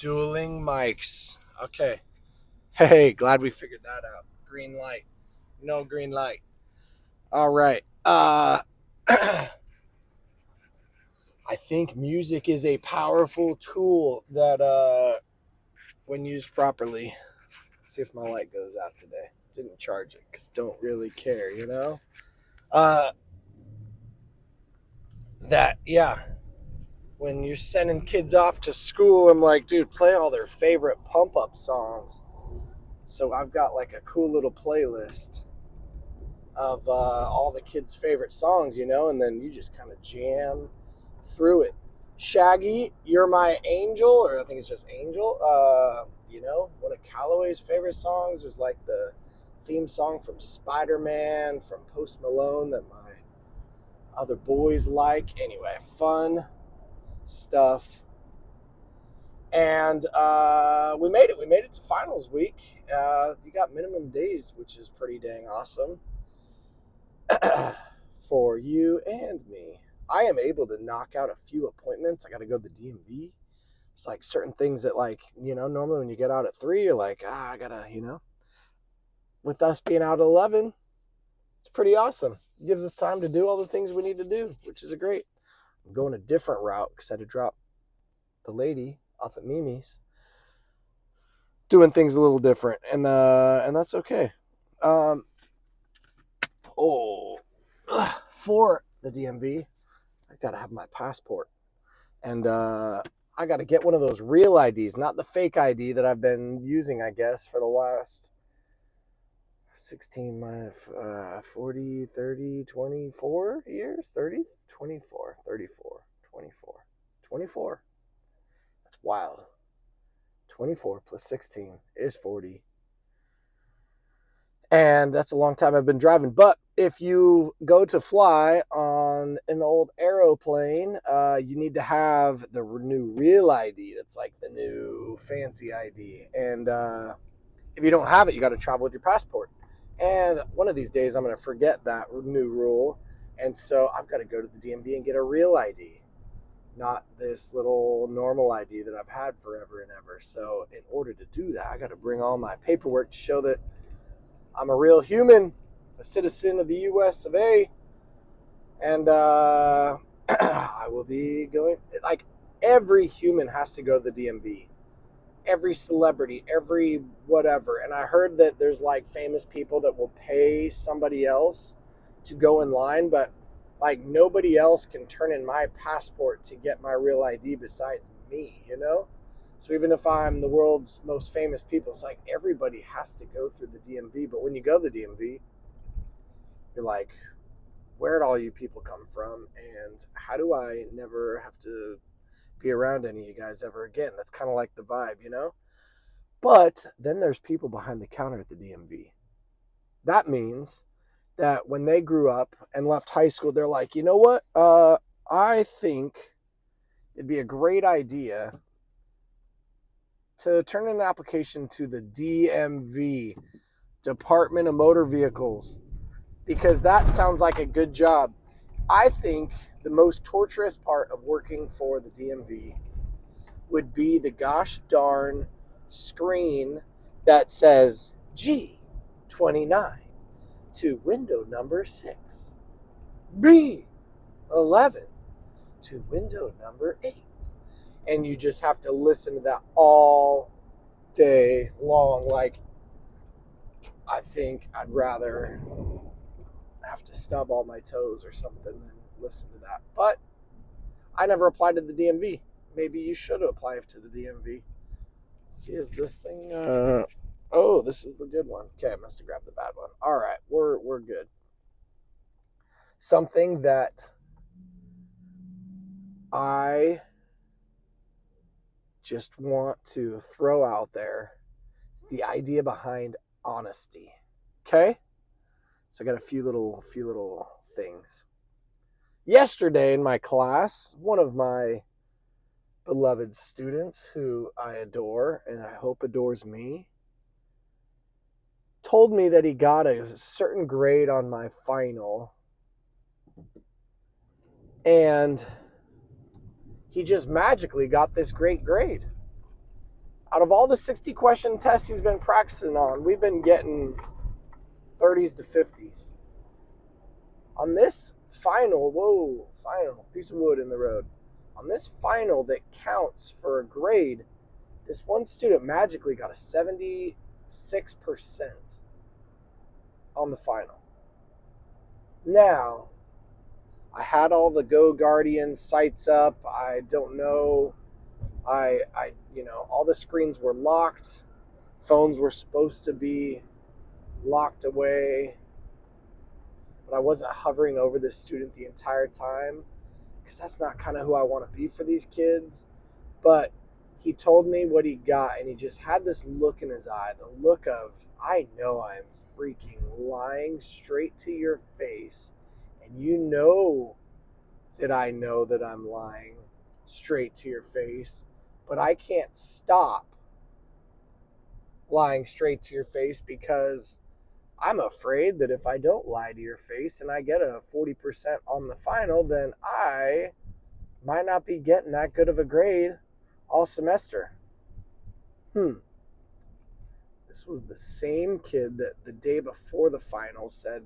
Dueling mics. Okay. Hey, glad we figured that out. Green light. No green light. All right. I think music is a powerful tool that, when used properly, let's see if my light goes out today. Didn't charge it because don't really care, you know? Uh, yeah. When you're sending kids off to school, I'm like, dude, play all their favorite pump up songs. So I've got like a cool little playlist of all the kids' favorite songs, and then you just kind of jam through it. Shaggy, You're My Angel, or I think it's just Angel, one of Calloway's favorite songs was like the theme song from Spider-Man, from Post Malone that my other boys like. Anyway, fun stuff. And we made it. We made it to finals week. You got minimum days, which is pretty dang awesome. For you and me. I am able to knock out a few appointments. I got to go to the DMV. It's like certain things that, normally when you get out at 3, you're like, I got to. With us being out at 11, it's pretty awesome. It gives us time to do all the things we need to do, which is great. I'm going a different route because I had to drop the lady off at Mimi's. Doing things a little different, and that's okay. For the DMV, I gotta have my passport, and I gotta get one of those real IDs, not the fake ID that I've been using, I guess, for the last 16, 40, 30, 24 years, 30, 24, 34, 24, 24. That's wild. 24 plus 16 is 40. And that's a long time I've been driving. But if you go to fly on an old aeroplane, you need to have the new real ID. That's like the new fancy ID. And if you don't have it, you got to travel with your passport. And one of these days, I'm going to forget that new rule. And so I've got to go to the DMV and get a real ID, not this little normal ID that I've had forever and ever. So in order to do that, I got to bring all my paperwork to show that I'm a real human, a citizen of the US of A, and I will be going, like, every human has to go to the DMV. Every celebrity, every whatever. And I heard that there's like famous people that will pay somebody else to go in line, but like nobody else can turn in my passport to get my real ID besides me. So even if I'm the world's most famous people, it's like everybody has to go through the DMV. But when you go to the DMV, you're like, where'd all you people come from? And how do I never have to be around any of you guys ever again? That's kind of like the vibe. But then there's people behind the counter at the DMV. That means that when they grew up and left high school, they're like, you know what? I think it'd be a great idea to turn in an application to the DMV, Department of Motor Vehicles, because that sounds like a good job. I think the most torturous part of working for the DMV would be the gosh darn screen that says G29 to window number 6, B11 to window number 8. And you just have to listen to that all day long. Like, I think I'd rather have to stub all my toes or something than listen to that. But I never applied to the DMV. Maybe you should apply to the DMV. Let's see, is this thing? Oh, this is the good one. Okay, I must have grabbed the bad one. All right, we're good. Something that I just want to throw out there is the idea behind honesty. Okay? So I got a few little things. Yesterday in my class, one of my beloved students who I adore and I hope adores me told me that he got a certain grade on my final, and he just magically got this great grade. Out of all the 60 question tests he's been practicing on, we've been getting 30s to 50s. On this final, final piece of wood in the road. On this final that counts for a grade, this one student magically got a 76% on the final. Now, I had all the Go Guardian sites up. I don't know. All the screens were locked. Phones were supposed to be locked away, but I wasn't hovering over this student the entire time because that's not kind of who I want to be for these kids. But he told me what he got, and he just had this look in his eye, the look of, I know I'm freaking lying straight to your face, and you know that I know that I'm lying straight to your face, but I can't stop lying straight to your face because I'm afraid that if I don't lie to your face and I get a 40% on the final, then I might not be getting that good of a grade all semester. This was the same kid that the day before the final said,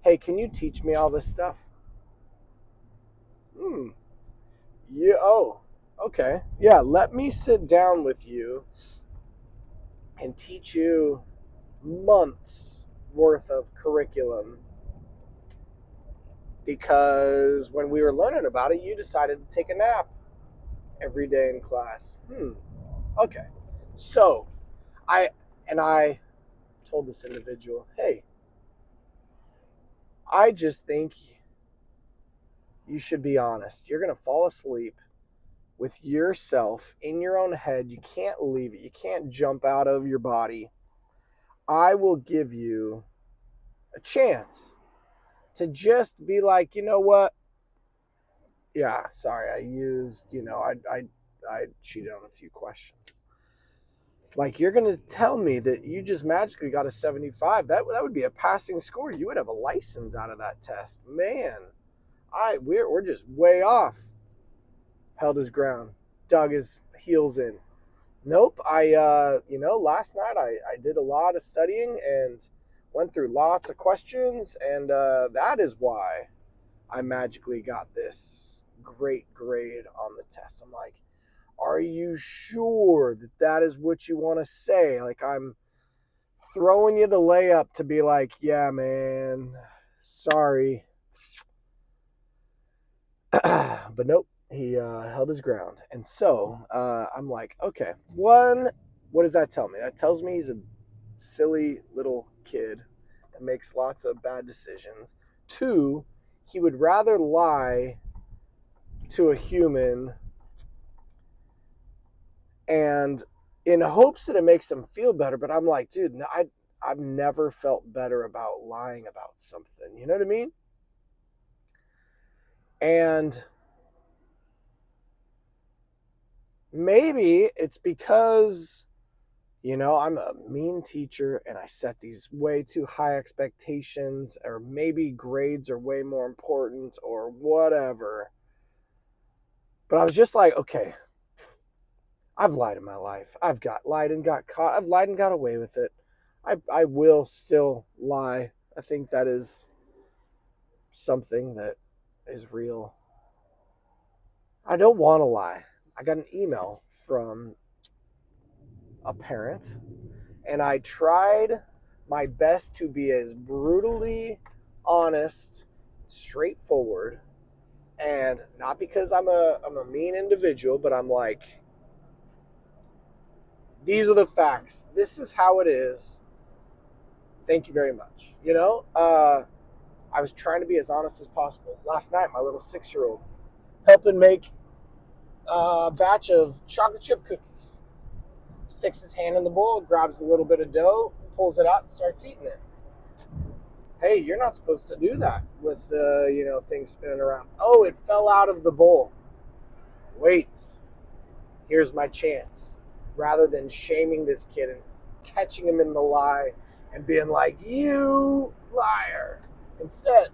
hey, can you teach me all this stuff? Yeah, oh, okay. Yeah, let me sit down with you and teach you months worth of curriculum, because when we were learning about it, you decided to take a nap every day in class. Okay. So I told this individual, hey, I just think you should be honest. You're going to fall asleep with yourself in your own head. You can't leave it. You can't jump out of your body. I will give you a chance to just be like, you know what? Yeah, sorry, I used, I cheated on a few questions. Like, you're gonna tell me that you just magically got a 75? That would be a passing score. You would have a license out of that test, man. We're just way off. Held his ground, dug his heels in. Nope, last night I did a lot of studying and went through lots of questions, and that is why I magically got this great grade on the test. I'm like, are you sure that that is what you want to say? Like, I'm throwing you the layup to be like, yeah, man, sorry. But nope, he held his ground. And so I'm like, okay, one, what does that tell me? That tells me he's a silly little kid that makes lots of bad decisions. Two, he would rather lie to a human and in hopes that it makes them feel better. But I'm like, dude, no, I've never felt better about lying about something. You know what I mean? And maybe it's because, I'm a mean teacher and I set these way too high expectations, or maybe grades are way more important or whatever. But I was just like, okay, I've lied in my life. I've lied and got caught. I've lied and got away with it. I will still lie. I think that is something that is real. I don't want to lie. I got an email from a parent, and I tried my best to be as brutally honest, straightforward, and not because I'm a mean individual, but I'm like, these are the facts. This is how it is. Thank you very much. I was trying to be as honest as possible. Last night, my little 6-year-old helping make a batch of chocolate chip cookies. Sticks his hand in the bowl, grabs a little bit of dough, pulls it out, and starts eating it. Hey, you're not supposed to do that with the, things spinning around. Oh, it fell out of the bowl. Wait, here's my chance. Rather than shaming this kid and catching him in the lie and being like, you liar. Instead,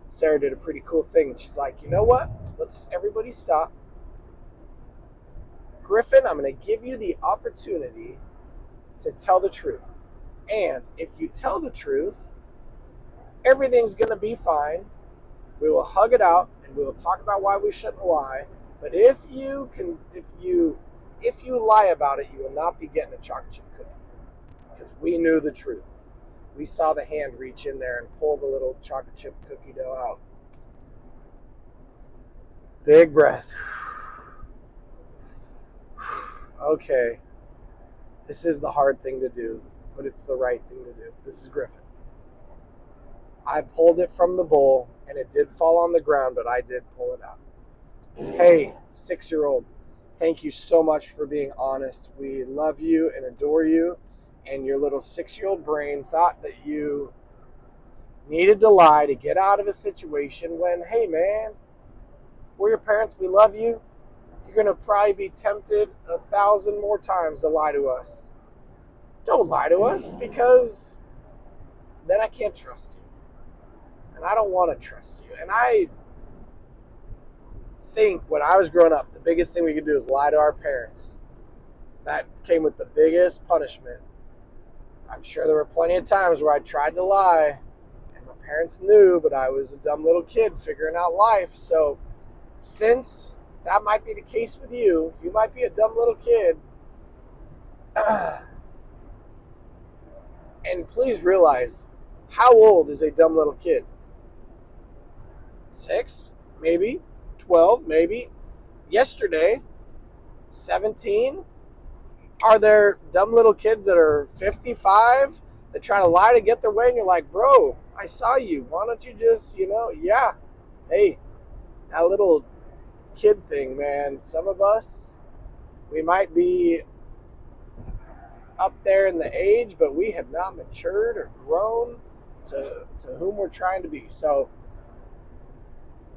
Sarah did a pretty cool thing. And she's like, you know what? Let's everybody stop. Griffin, I'm going to give you the opportunity to tell the truth. And if you tell the truth, everything's going to be fine. We will hug it out and we will talk about why we shouldn't lie. But if you lie about it, you will not be getting a chocolate chip cookie. Because we knew the truth. We saw the hand reach in there and pull the little chocolate chip cookie dough out. Big breath. Okay. This is the hard thing to do, but it's the right thing to do. This is Griffin. I pulled it from the bowl, and it did fall on the ground, but I did pull it out. Hey, 6-year-old, thank you so much for being honest. We love you and adore you, and your little 6-year-old brain thought that you needed to lie to get out of a situation when, hey, man, we're your parents, we love you. You're going to probably be tempted 1,000 more times to lie to us. Don't lie to us, because then I can't trust you. And I don't want to trust you. And I think when I was growing up, the biggest thing we could do is lie to our parents. That came with the biggest punishment. I'm sure there were plenty of times where I tried to lie, and my parents knew, but I was a dumb little kid figuring out life. So since that might be the case with you, you might be a dumb little kid, and please realize, how old is a dumb little kid? 6, maybe 12, maybe yesterday 17. Are there dumb little kids that are 55 that try to lie to get their way, and you're like, bro, I saw you, why don't you just, yeah, hey, that little kid thing, man. Some of us, we might be up there in the age, but we have not matured or grown to whom we're trying to be. So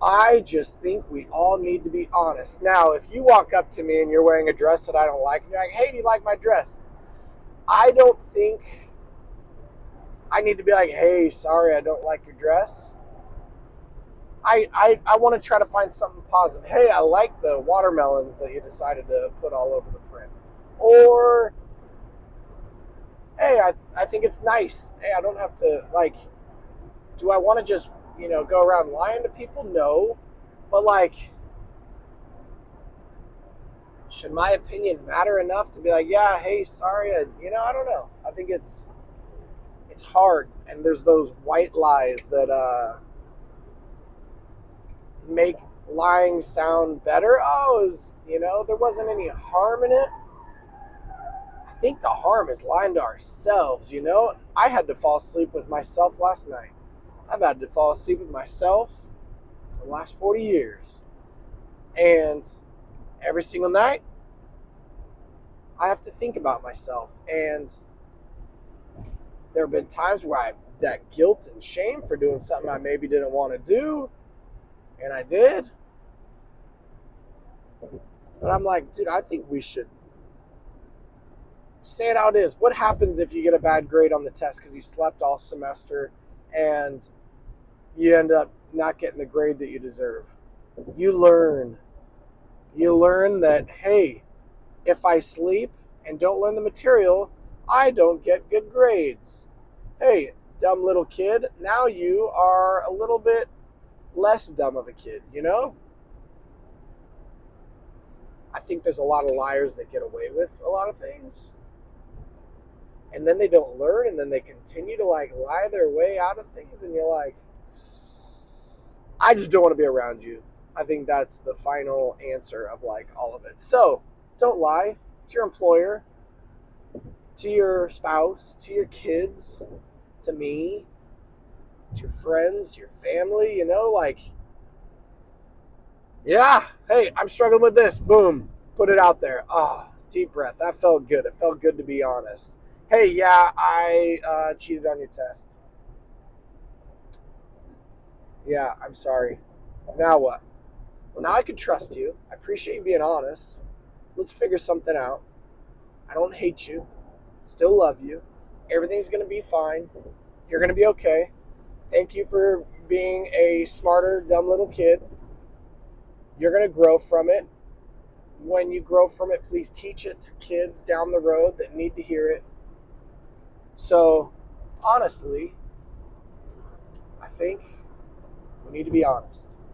I just think we all need to be honest. Now, if you walk up to me and you're wearing a dress that I don't like, and you're like, hey, do you like my dress? I don't think I need to be like, hey, sorry, I don't like your dress. I want to try to find something positive. Hey, I like the watermelons that you decided to put all over the print. Or, hey, I think it's nice. Hey, I don't have to, like, do I want to just, go around lying to people? No. But, like, should my opinion matter enough to be like, yeah, hey, sorry, I don't know. I think it's hard. And there's those white lies that make lying sound better. Oh, there wasn't any harm in it. I think the harm is lying to ourselves, I had to fall asleep with myself last night. I've had to fall asleep with myself for the last 40 years. And every single night, I have to think about myself. And there have been times where that guilt and shame for doing something I maybe didn't want to do, and I did. But I'm like, dude, I think we should say it how it is. What happens if you get a bad grade on the test because you slept all semester and you end up not getting the grade that you deserve? You learn. You learn that, hey, if I sleep and don't learn the material, I don't get good grades. Hey, dumb little kid, now you are a little bit less dumb of a kid, I think there's a lot of liars that get away with a lot of things. And then they don't learn, and then they continue to lie their way out of things, and you're like, I just don't want to be around you. I think that's the final answer of all of it. So don't lie to your employer, to your spouse, to your kids, to me, to your friends, to your family, yeah, hey, I'm struggling with this. Boom, put it out there. Oh, deep breath. That felt good. It felt good to be honest. Hey, yeah, I cheated on your test. Yeah, I'm sorry. Now what? Well, now I can trust you. I appreciate you being honest. Let's figure something out. I don't hate you. Still love you. Everything's going to be fine. You're going to be okay. Thank you for being a smarter, dumb little kid. You're going to grow from it. when you grow from it, please teach it to kids down the road that need to hear it. So, honestly, I think we need to be honest.